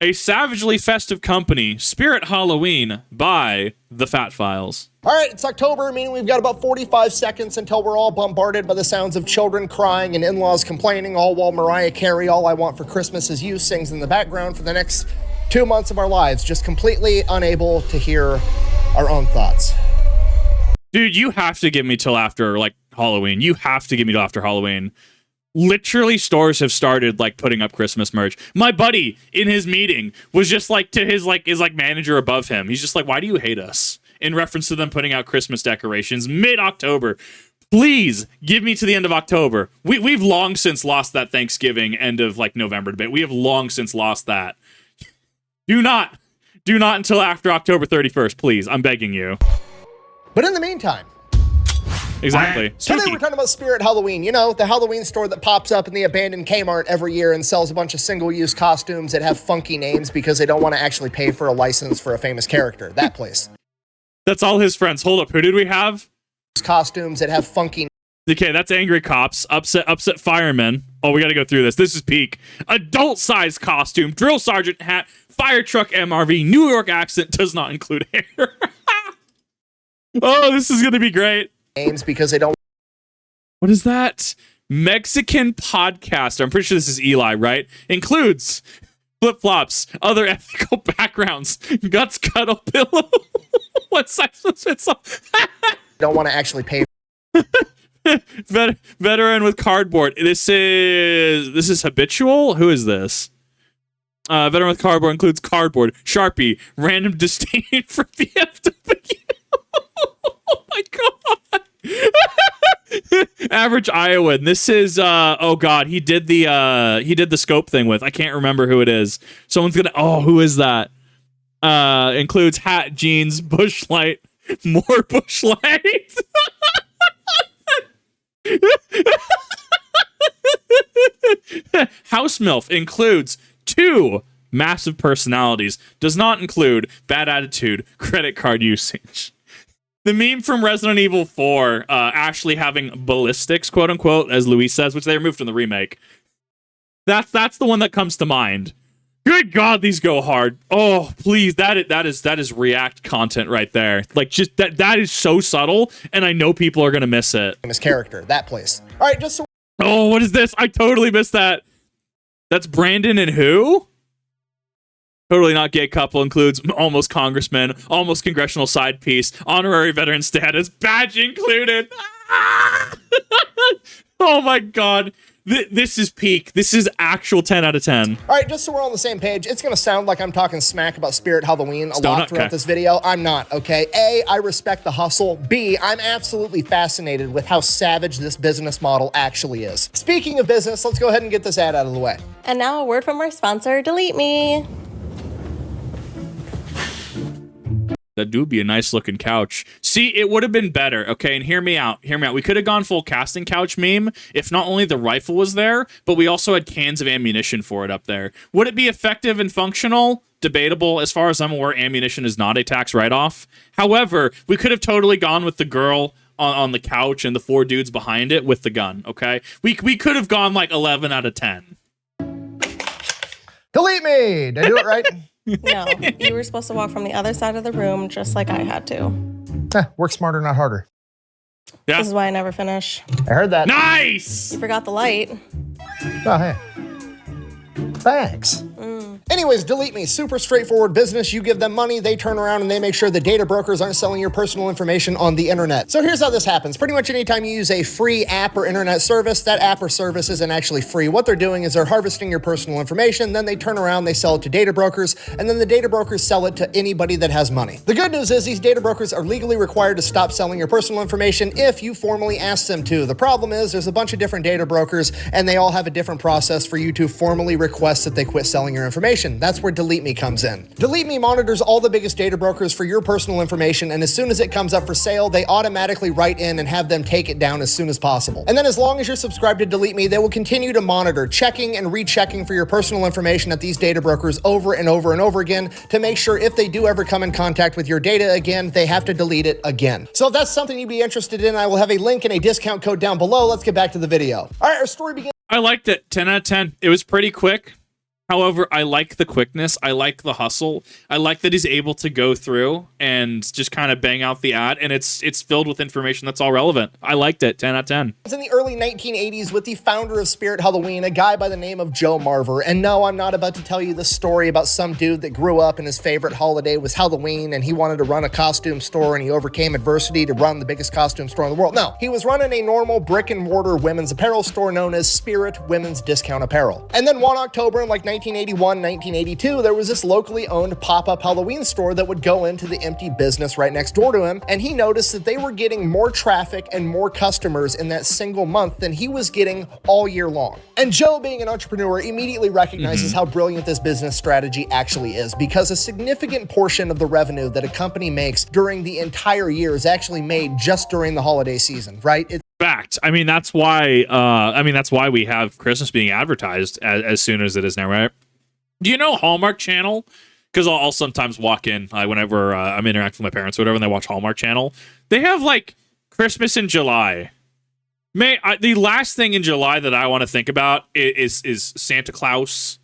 A savagely festive company, Spirit Halloween, by The Fat Files. All right, it's October, meaning we've got about 45 seconds until we're all bombarded by the sounds of children crying and in-laws complaining, all while Mariah Carey, All I Want for Christmas Is You, sings in the background for the next 2 months of our lives, just completely unable to hear our own thoughts. Dude, you have to give me till after, like, Halloween. You have to give me till after Halloween. Literally, stores have started, like, putting up Christmas merch. My buddy, in his meeting, was just, like, to his manager above him. He's just like, why do you hate us? In reference to them putting out Christmas decorations mid-October. Please, give me to the end of October. We've long since lost that Thanksgiving, end of, like, November debate. We have long since lost that. Do not until after October 31st, please. I'm begging you. But in the meantime... Exactly. Today we're talking about Spirit Halloween. You know, the Halloween store that pops up in the abandoned Kmart every year and sells a bunch of single-use costumes that have funky names because they don't want to actually pay for a license for a famous character. That place. That's all his friends. Hold up, who did we have? Costumes that have funky... Okay, that's Angry Cops, upset Firemen. Oh, we gotta go through this. This is peak. Adult-sized costume, drill sergeant hat, fire truck MRV, New York accent, does not include hair. Oh, this is gonna be great. Names because they don't... What is that? Mexican podcaster. I'm pretty sure this is Eli, right? Includes flip-flops, other ethical backgrounds, guts, cuddle, pillow. What size was it? Don't want to actually pay. Veteran with cardboard. This is habitual. Who is this? Veteran with cardboard includes cardboard, Sharpie, random disdain for VFW. Oh my god. Average Iowan. This is oh god, he did the scope thing with. I can't remember who it is. Someone's gonna who is that? Includes hat, jeans, bush light, more bush light. House MILF includes 2 massive personalities. Does not include bad attitude, credit card usage. The meme from Resident Evil 4, Ashley having ballistics, quote unquote, as Luis says, which they removed from the remake. That's the one that comes to mind. Good God, these go hard. Oh, please, that is React content right there. Like, just that is so subtle, and I know people are gonna miss it. Famous character, that place. All right, just so... Oh, what is this? I totally missed that. That's Brandon and who? Totally not gay couple includes almost congressman, almost congressional side piece, honorary veteran status, badge included. Oh my god. This is peak. This is actual 10 out of 10. All right, just so we're on the same page, it's going to sound like I'm talking smack about Spirit Halloween a lot throughout this video. I'm not, okay? A, I respect the hustle. B, I'm absolutely fascinated with how savage this business model actually is. Speaking of business, let's go ahead and get this ad out of the way. And now a word from our sponsor, Delete Me. That do be a nice looking couch. See, it would have been better, okay? And hear me out. We could have gone full casting couch meme if not only the rifle was there, but we also had cans of ammunition for it up there. Would it be effective and functional? Debatable. As far as I'm aware, ammunition is not a tax write-off. However, we could have totally gone with the girl on the couch and the 4 dudes behind it with the gun, okay? We could have gone like 11 out of 10. Delete me! Did I do it right? No, you were supposed to walk from the other side of the room just like I had to. Work smarter, not harder. Yeah. This is why I never finish. I heard that. Nice! You forgot the light. Oh, hey. Thanks. Anyways, Delete Me, super straightforward business. You give them money, they turn around and they make sure the data brokers aren't selling your personal information on the internet. So here's how this happens. Pretty much anytime you use a free app or internet service, that app or service isn't actually free. What they're doing is they're harvesting your personal information, then they turn around, they sell it to data brokers, and then the data brokers sell it to anybody that has money. The good news is these data brokers are legally required to stop selling your personal information if you formally ask them to. The problem is there's a bunch of different data brokers and they all have a different process for you to formally request that they quit selling your information. That's where Delete Me comes in. Delete Me monitors all the biggest data brokers for your personal information, and as soon as it comes up for sale, they automatically write in and have them take it down as soon as possible. And then as long as you're subscribed to Delete Me, they will continue to monitor, checking and rechecking for your personal information at these data brokers over and over and over again to make sure if they do ever come in contact with your data again, they have to delete it again. So if that's something you'd be interested in, I will have a link and a discount code down below. Let's get back to the video. All right, our story begins. I liked it. 10 out of 10. It was pretty quick. However, I like the quickness. I like the hustle. I like that he's able to go through and just kind of bang out the ad, and it's filled with information that's all relevant. I liked it. 10 out of 10. It was in the early 1980s with the founder of Spirit Halloween, a guy by the name of Joe Marver. And no, I'm not about to tell you the story about some dude that grew up and his favorite holiday was Halloween, and he wanted to run a costume store, and he overcame adversity to run the biggest costume store in the world. No, he was running a normal brick-and-mortar women's apparel store known as Spirit Women's Discount Apparel. And then one October in like 1981, 1982, there was this locally owned pop-up Halloween store that would go into the empty business right next door to him, and he noticed that they were getting more traffic and more customers in that single month than he was getting all year long. And Joe, being an entrepreneur, immediately recognizes how brilliant this business strategy actually is, because a significant portion of the revenue that a company makes during the entire year is actually made just during the holiday season, right? Fact. I mean, that's why. That's why we have Christmas being advertised as soon as it is now, right? Do you know Hallmark Channel? Because I'll sometimes walk in whenever I'm interacting with my parents or whatever, and they watch Hallmark Channel. They have like Christmas in July. The last thing in July that I want to think about is Santa Claus.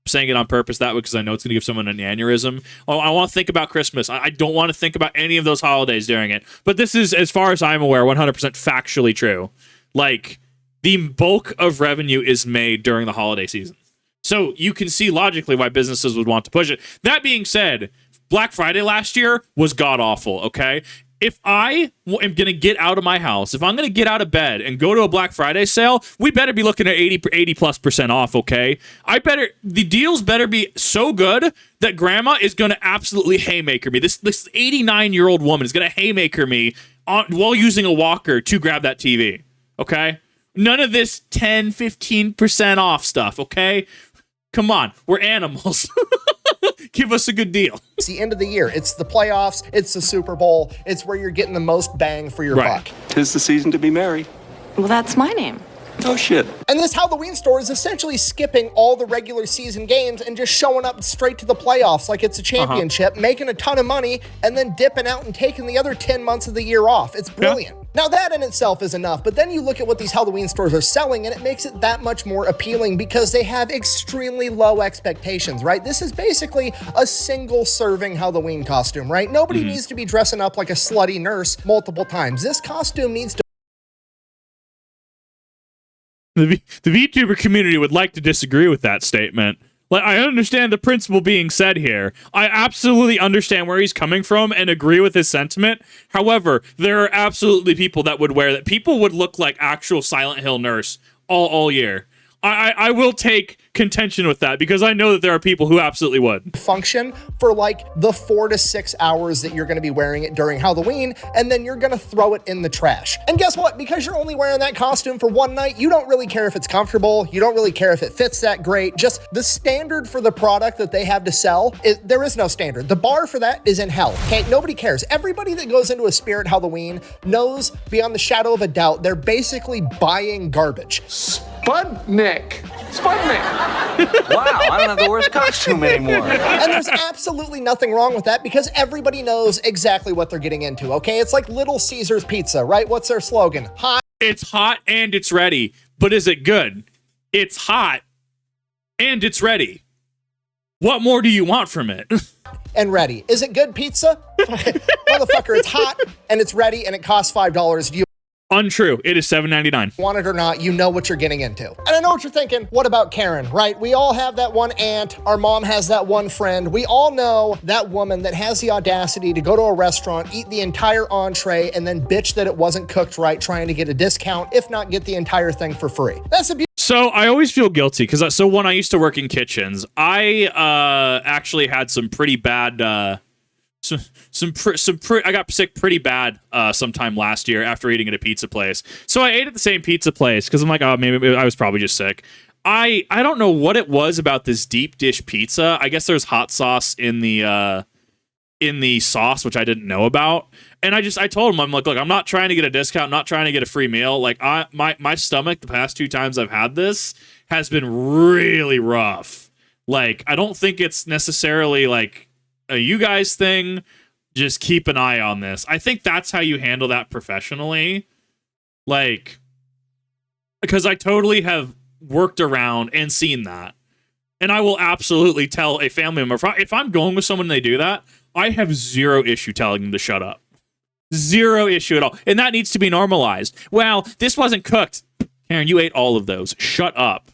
I'm saying it on purpose that way because I know it's going to give someone an aneurysm. I want to think about Christmas. I don't want to think about any of those holidays during it. But this is, as far as I'm aware, 100% factually true. Like, the bulk of revenue is made during the holiday season. So you can see logically why businesses would want to push it. That being said, Black Friday last year was god-awful, okay? If I am going to get out of my house, if I'm going to get out of bed and go to a Black Friday sale, we better be looking at 80+% off, okay? The deals better be so good that grandma is going to absolutely haymaker me. This 89-year-old woman is going to haymaker me while using a walker to grab that TV, okay? None of this 10, 15% off stuff, okay? Come on, we're animals. Give us a good deal. It's the end of the year. It's the playoffs. It's the Super Bowl. It's where you're getting the most bang for your buck. 'Tis the season to be merry. Well, that's my name. Oh, shit. And this Halloween store is essentially skipping all the regular season games and just showing up straight to the playoffs like it's a championship, making a ton of money, and then dipping out and taking the other 10 months of the year off. It's brilliant. Yeah. Now, that in itself is enough, but then you look at what these Halloween stores are selling, and it makes it that much more appealing because they have extremely low expectations, right? This is basically a single-serving Halloween costume, right? Nobody needs to be dressing up like a slutty nurse multiple times. This costume needs to... The Vtuber community would like to disagree with that statement. Like, I understand the principle being said here. I absolutely understand where he's coming from and agree with his sentiment. However, there are absolutely people that would wear that. People would look like actual Silent Hill nurse all year. I will take contention with that because I know that there are people who absolutely would. Function for like the 4 to 6 hours that you're going to be wearing it during Halloween, and then you're going to throw it in the trash. And guess what? Because you're only wearing that costume for one night, you don't really care if it's comfortable. You don't really care if it fits that great. Just the standard for the product that they have to sell, there is no standard. The bar for that is in hell. Okay, nobody cares. Everybody that goes into a Spirit Halloween knows beyond the shadow of a doubt they're basically buying garbage. Spudnik. Wow, I don't have the worst costume anymore. And there's absolutely nothing wrong with that because everybody knows exactly what they're getting into, okay? It's like Little Caesars Pizza, right? What's their slogan? Hot. It's hot and it's ready. But is it good? It's hot and it's ready. What more do you want from it? And ready. Is it good pizza? Motherfucker, it's hot and it's ready and it costs $5. Do you Untrue. It is $7.99. want it or not, you know what you're getting into. And I know what you're thinking. What about Karen, right? We all have that one aunt. Our mom has that one friend. We all know that woman that has the audacity to go to a restaurant, eat the entire entree, and then bitch that it wasn't cooked right, trying to get a discount, if not get the entire thing for free. That's a So I always feel guilty because when I used to work in kitchens, I actually had some pretty bad... I got sick pretty bad sometime last year after eating at a pizza place. So I ate at the same pizza place because I'm like, oh, maybe I was probably just sick. I don't know what it was about this deep dish pizza. I guess there's hot sauce in the sauce, which I didn't know about. And I told him, I'm like, look, I'm not trying to get a discount, I'm not trying to get a free meal. Like my stomach, the past 2 times I've had this, has been really rough. Like, I don't think it's necessarily like a you guys thing. Just keep an eye on this. I think that's how you handle that professionally. Like, because I totally have worked around and seen that. And I will absolutely tell a family member, if I'm going with someone and they do that, I have zero issue telling them to shut up. Zero issue at all. And that needs to be normalized. Well, this wasn't cooked. Karen, you ate all of those. Shut up.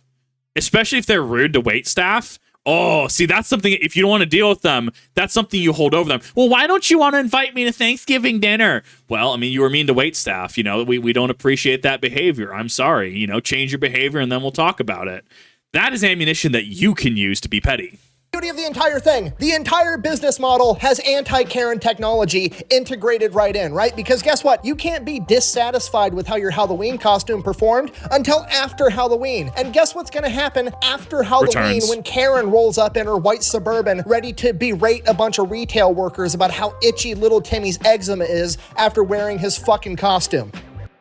Especially if they're rude to wait staff. Oh, see, that's something, if you don't want to deal with them, that's something you hold over them. Well, why don't you want to invite me to Thanksgiving dinner? Well, I mean, you were mean to wait staff. You know, we don't appreciate that behavior. I'm sorry. You know, change your behavior and then we'll talk about it. That is ammunition that you can use to be petty. Beauty of the entire thing. The entire business model has anti-Karen technology integrated right in, right? Because guess what? You can't be dissatisfied with how your Halloween costume performed until after Halloween. And guess what's gonna happen after Halloween Returns. when Karen rolls up in her white Suburban ready to berate a bunch of retail workers about how itchy little Timmy's eczema is after wearing his fucking costume?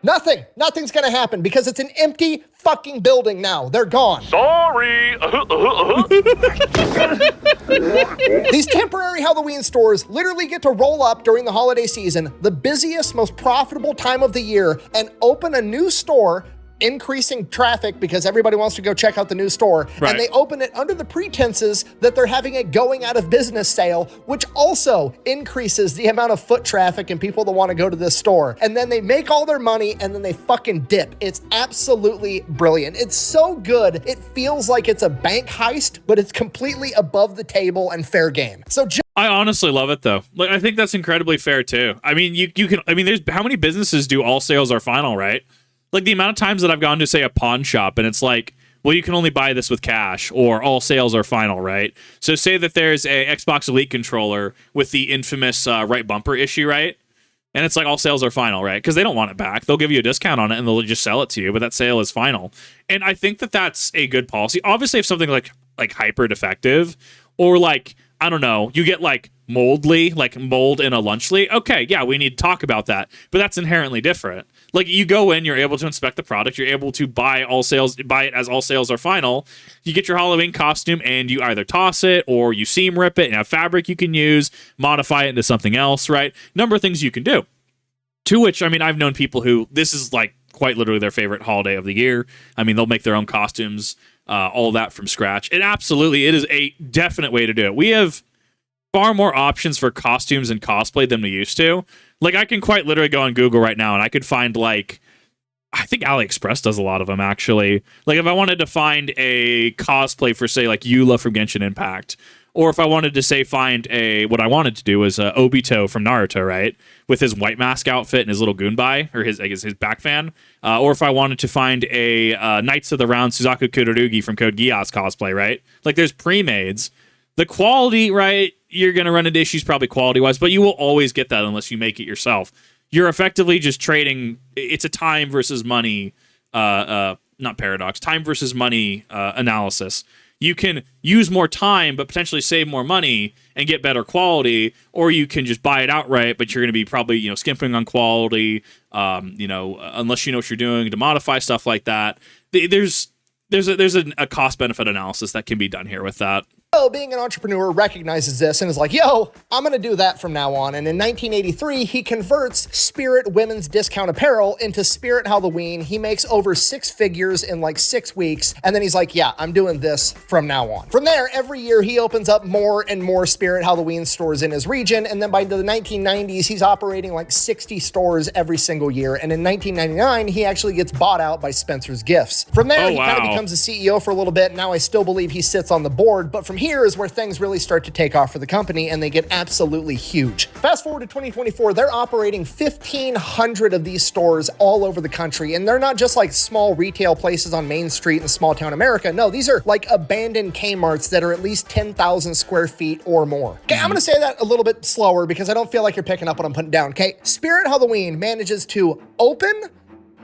Nothing. Nothing's gonna happen because it's an empty fucking building now. They're gone. Sorry. These temporary Halloween stores literally get to roll up during the holiday season, the busiest, most profitable time of the year, and open a new store, increasing traffic because everybody wants to go check out the new store. Right. And they open it under the pretenses that they're having a going out of business sale, which also increases the amount of foot traffic and people that want to go to this store. And then they make all their money and then they fucking dip. It's absolutely brilliant. It's so good. It feels like it's a bank heist, but it's completely above the table and fair game. So I honestly love it though. Like, I think that's incredibly fair too. I mean, you can, I mean, there's how many businesses do all sales are final, right? Like the amount of times that I've gone to, say, a pawn shop and it's like, well, you can only buy this with cash, or all sales are final, right? So say that there's a Xbox Elite controller with the infamous right bumper issue, right? And it's like all sales are final, right? Because they don't want it back. They'll give you a discount on it and they'll just sell it to you, but that sale is final. And I think that that's a good policy. Obviously, if something like hyper defective, or like, I don't know, you get like moldly, like mold in a lunchly, okay, yeah, we need to talk about that. But that's inherently different. Like, you go in, you're able to inspect the product, you're able to buy it as all sales are final. You get your Halloween costume and you either toss it or you seam rip it and have fabric you can use, modify it into something else, right? Number of things you can do. To which, I mean, I've known people who, this is like quite literally their favorite holiday of the year. I mean, they'll make their own costumes, all that from scratch. It is a definite way to do it. We have far more options for costumes and cosplay than we used to. Like, I can quite literally go on Google right now and I could find, like, I think AliExpress does a lot of them, actually. Like, if I wanted to find a cosplay for, say, like, Eula from Genshin Impact, or if I wanted to, say, find what I wanted to do was Obito from Naruto, right? With his white mask outfit and his little Goonbai, or his back fan. Or if I wanted to find a Knights of the Round Suzaku Kurorugi from Code Geass cosplay, right? Like, there's pre-mades. The quality, right, you're going to run into issues probably quality-wise, but you will always get that unless you make it yourself. You're effectively just trading, it's a time versus money, not paradox, time versus money analysis. You can use more time, but potentially save more money and get better quality, or you can just buy it outright, but you're going to be probably, skimping on quality, unless you know what you're doing to modify stuff like that. There's a cost-benefit analysis that can be done here with that. So being an entrepreneur recognizes this and is like, yo, I'm going to do that from now on. And in 1983, he converts Spirit Women's Discount Apparel into Spirit Halloween. He makes over 6 figures in like 6 weeks. And then he's like, yeah, I'm doing this from now on. From there, every year he opens up more and more Spirit Halloween stores in his region. And then by the 1990s, he's operating like 60 stores every single year. And in 1999, he actually gets bought out by Spencer's Gifts. From there, he kind of becomes the CEO for a little bit. Now I still believe he sits on the board, but from here is where things really start to take off for the company and they get absolutely huge. Fast forward to 2024, they're operating 1,500 of these stores all over the country. And they're not just like small retail places on Main Street in small town America. No, these are like abandoned Kmarts that are at least 10,000 square feet or more. Okay, I'm gonna say that a little bit slower because I don't feel like you're picking up what I'm putting down, okay? Spirit Halloween manages to open,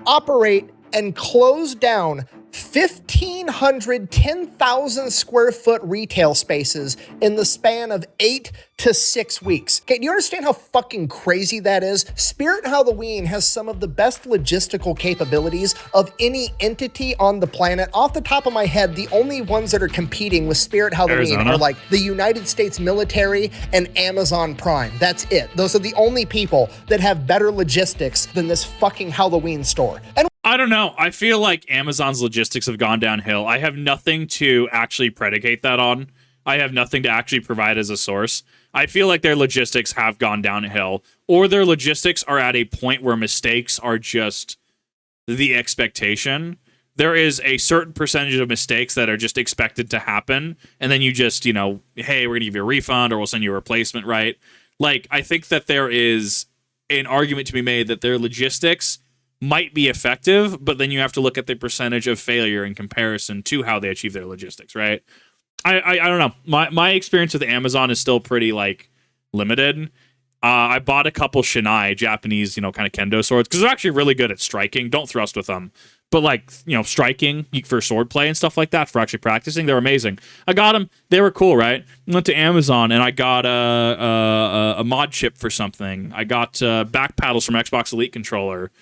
operate, and close down 1,500 10,000 square foot retail spaces in the span of 8 to 6 weeks. Okay, do you understand how fucking crazy that is? Spirit Halloween has some of the best logistical capabilities of any entity on the planet. Off the top of my head, the only ones that are competing with Spirit Halloween Arizona are like the United States military and Amazon Prime. That's it. Those are the only people that have better logistics than this fucking Halloween store. And I don't know. I feel like Amazon's logistics have gone downhill. I have nothing to actually predicate that on. I have nothing to actually provide as a source. I feel like their logistics have gone downhill, or their logistics are at a point where mistakes are just the expectation. There is a certain percentage of mistakes that are just expected to happen, and then you just, hey, we're going to give you a refund, or we'll send you a replacement, right? Like, I think that there is an argument to be made that their logistics might be effective, but then you have to look at the percentage of failure in comparison to how they achieve their logistics, right? I don't know. My experience with Amazon is still pretty limited. I bought a couple Shinai, Japanese, kind of kendo swords, because they're actually really good at striking. Don't thrust with them, but striking for sword play and stuff like that, for actually practicing, they're amazing. I got them. They were cool, right? Went to Amazon and I got a mod chip for something. I got back paddles from Xbox Elite controller.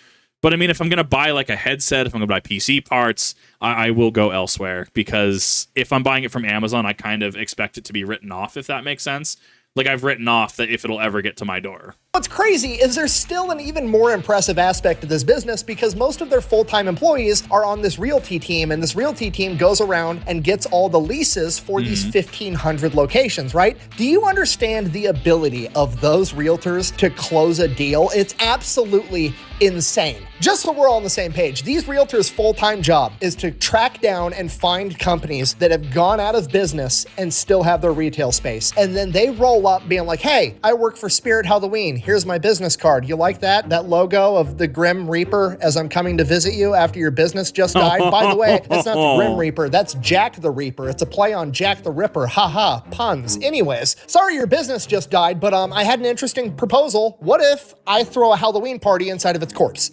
But I mean, if I'm going to buy a headset, if I'm going to buy PC parts, I will go elsewhere, because if I'm buying it from Amazon, I kind of expect it to be written off, if that makes sense. I've written off that if it'll ever get to my door. What's crazy is there's still an even more impressive aspect to this business, because most of their full-time employees are on this realty team, and this realty team goes around and gets all the leases for these 1,500 locations, right? Do you understand the ability of those realtors to close a deal? It's absolutely insane. Just so we're all on the same page, these realtors' full-time job is to track down and find companies that have gone out of business and still have their retail space. And then they roll up being like, hey, I work for Spirit Halloween. Here's my business card. You like that? That logo of the Grim Reaper as I'm coming to visit you after your business just died? By the way, that's not the Grim Reaper. That's Jack the Reaper. It's a play on Jack the Ripper. Haha, puns. Anyways, sorry your business just died, but I had an interesting proposal. What if I throw a Halloween party inside of its corpse?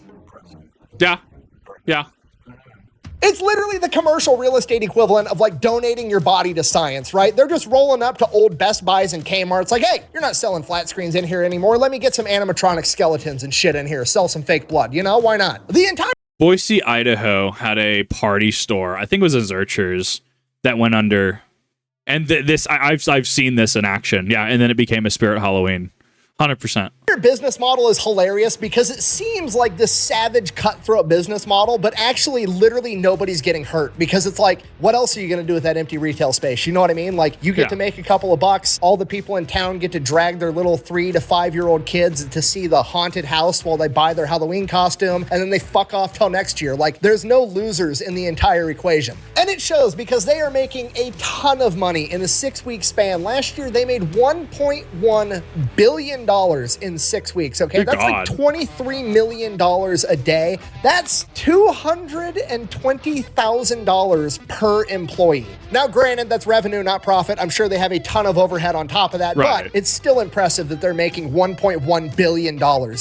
Yeah. It's literally the commercial real estate equivalent of donating your body to science, right? They're just rolling up to old Best Buys and Kmart's like, hey, you're not selling flat screens in here anymore. Let me get some animatronic skeletons and shit in here. Sell some fake blood. Why not? The entire Boise, Idaho had a party store. I think it was a Zurcher's that went under. And I've seen this in action. Yeah, and then it became a Spirit Halloween. 100%. Your business model is hilarious because it seems like this savage cutthroat business model, but actually literally nobody's getting hurt, because it's what else are you going to do with that empty retail space? You know what I mean? You get to make a couple of bucks. All the people in town get to drag their little 3 to 5 year old kids to see the haunted house while they buy their Halloween costume, and then they fuck off till next year. There's no losers in the entire equation. And it shows, because they are making a ton of money in a 6-week span. Last year, they made $1.1 billion in 6 weeks, okay? Good That's God. $23 million a day. That's $220,000 per employee. Now, granted, that's revenue, not profit. I'm sure they have a ton of overhead on top of that, right. But it's still impressive that they're making $1.1 billion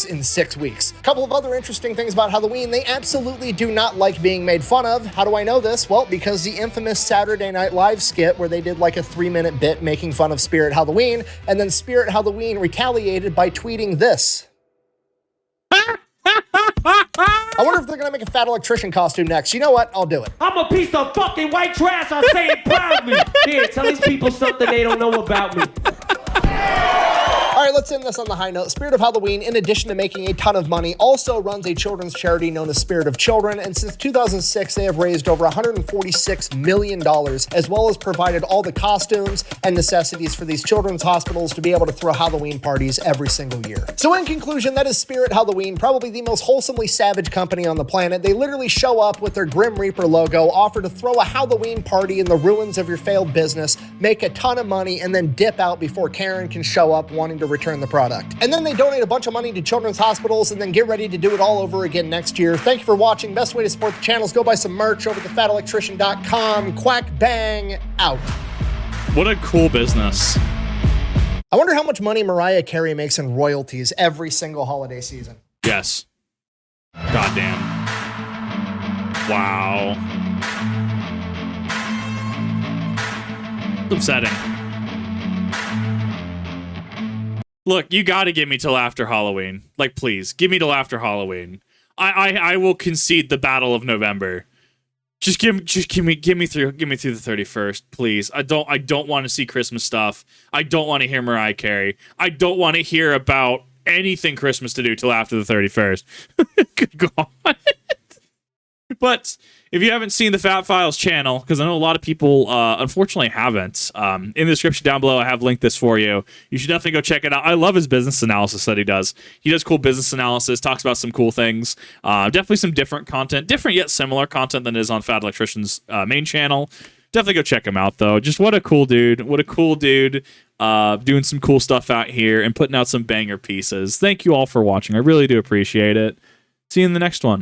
in 6 weeks. A couple of other interesting things about Halloween: they absolutely do not like being made fun of. How do I know this? Well, because the infamous Saturday Night Live skit where they did a 3-minute bit making fun of Spirit Halloween, and then Spirit Halloween retaliated by tweeting this. I wonder if they're gonna make a Fat Electrician costume next. You know what? I'll do it. I'm a piece of fucking white trash. I say it proudly. Here, tell these people something they don't know about me. All right, let's end this on the high note. Spirit of Halloween, in addition to making a ton of money, also runs a children's charity known as Spirit of Children, and since 2006, they have raised over $146 million, as well as provided all the costumes and necessities for these children's hospitals to be able to throw Halloween parties every single year. So in conclusion, that is Spirit Halloween, probably the most wholesomely savage company on the planet. They literally show up with their Grim Reaper logo, offer to throw a Halloween party in the ruins of your failed business, make a ton of money, and then dip out before Karen can show up wanting to return the product. And then they donate a bunch of money to children's hospitals and then get ready to do it all over again next year. Thank you for watching. Best way to support the channel is go buy some merch over at thefatelectrician.com. Quack bang out. What a cool business. I wonder how much money Mariah Carey makes in royalties every single holiday season. Yes. Goddamn. Wow. It's upsetting. Look, you got to give me till after Halloween. Please, give me till after Halloween. I will concede the battle of November. Just give me through the 31st, please. I don't want to see Christmas stuff. I don't want to hear Mariah Carey. I don't want to hear about anything Christmas to do till after the 31st. Good God. But if you haven't seen the Fat Files channel, because I know a lot of people unfortunately haven't, in the description down below, I have linked this for you. You should definitely go check it out. I love his business analysis that he does. He does cool business analysis, talks about some cool things. Definitely some different content, different yet similar content than is on Fat Electrician's main channel. Definitely go check him out, though. Just what a cool dude. What a cool dude doing some cool stuff out here and putting out some banger pieces. Thank you all for watching. I really do appreciate it. See you in the next one.